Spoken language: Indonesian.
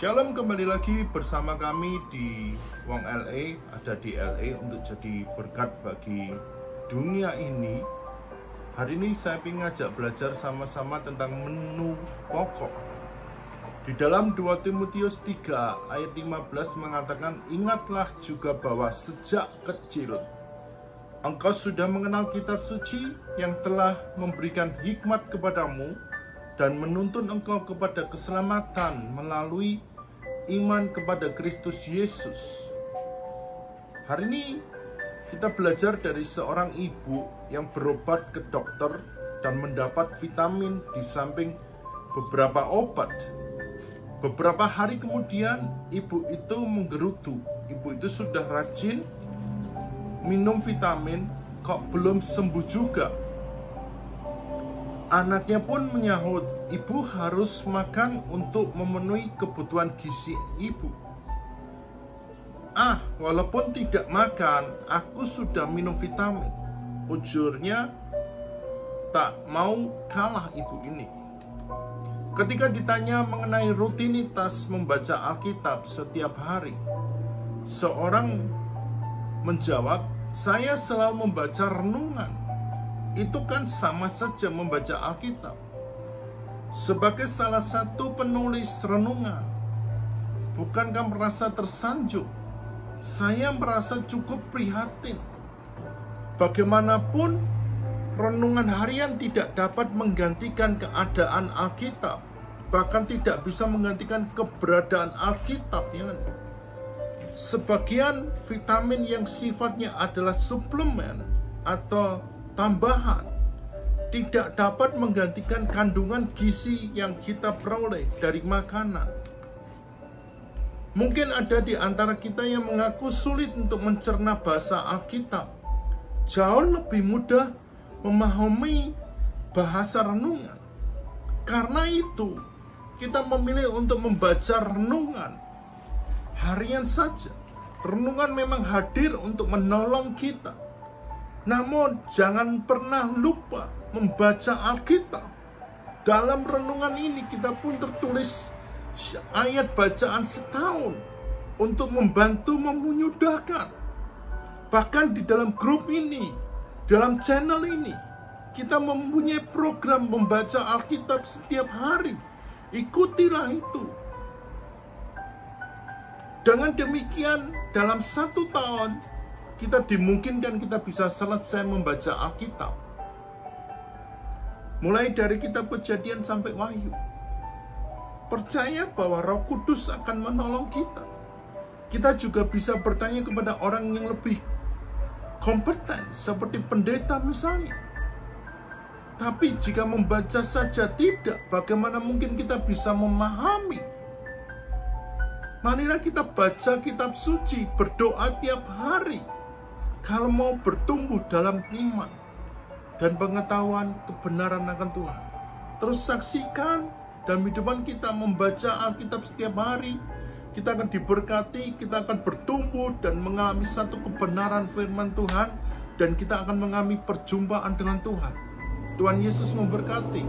Shalom, kembali lagi bersama kami di Wong LA, ada di LA untuk jadi berkat bagi dunia ini. Hari ini saya ingin ngajak belajar sama-sama tentang menu pokok. Di dalam 2 Timotius 3 ayat 15 mengatakan, ingatlah juga bahwa sejak kecil engkau sudah mengenal kitab suci yang telah memberikan hikmat kepadamu dan menuntun engkau kepada keselamatan melalui iman kepada Kristus Yesus. Hari ini kita belajar dari seorang ibu yang berobat ke dokter dan mendapat vitamin di samping beberapa obat. Beberapa hari kemudian ibu itu menggerutu. Ibu itu sudah rajin minum vitamin, kok belum sembuh juga. Anaknya pun menyahut, ibu harus makan untuk memenuhi kebutuhan gizi ibu. Walaupun tidak makan, aku sudah minum vitamin. Ujurnya tak mau kalah ibu ini. Ketika ditanya mengenai rutinitas membaca Alkitab setiap hari, seorang menjawab, saya selalu membaca renungan. Itu kan sama saja membaca Alkitab. Sebagai salah satu penulis renungan, bukankah merasa tersanjung? Saya merasa cukup prihatin. Bagaimanapun, renungan harian tidak dapat menggantikan keadaan Alkitab, bahkan tidak bisa menggantikan keberadaan Alkitab, ya kan? Sebagian vitamin yang sifatnya adalah suplemen atau tambahan tidak dapat menggantikan kandungan gizi yang kita peroleh dari makanan. Mungkin ada di antara kita yang mengaku sulit untuk mencerna bahasa Alkitab. Jauh lebih mudah memahami bahasa renungan. Karena itu, kita memilih untuk membaca renungan harian saja. Renungan memang hadir untuk menolong kita. Namun jangan pernah lupa membaca Alkitab. Dalam renungan ini kita pun tertulis ayat bacaan setahun untuk membantu memudahkan. Bahkan di dalam grup ini, dalam channel ini, kita mempunyai program membaca Alkitab setiap hari. Ikutilah itu. Dengan demikian, dalam 1 tahun, kita dimungkinkan kita bisa selesai membaca Alkitab. Mulai dari kitab Kejadian sampai Wahyu. Percaya bahwa Roh Kudus akan menolong kita. Kita juga bisa bertanya kepada orang yang lebih kompeten, seperti pendeta misalnya. Tapi jika membaca saja tidak, bagaimana mungkin kita bisa memahami? Marilah kita baca kitab suci, berdoa tiap hari. Kalau mau bertumbuh dalam iman dan pengetahuan kebenaran akan Tuhan, terus saksikan dalam kehidupan kita membaca Alkitab setiap hari. Kita akan diberkati, kita akan bertumbuh dan mengalami satu kebenaran firman Tuhan, dan kita akan mengalami perjumpaan dengan Tuhan. Tuhan Yesus memberkati.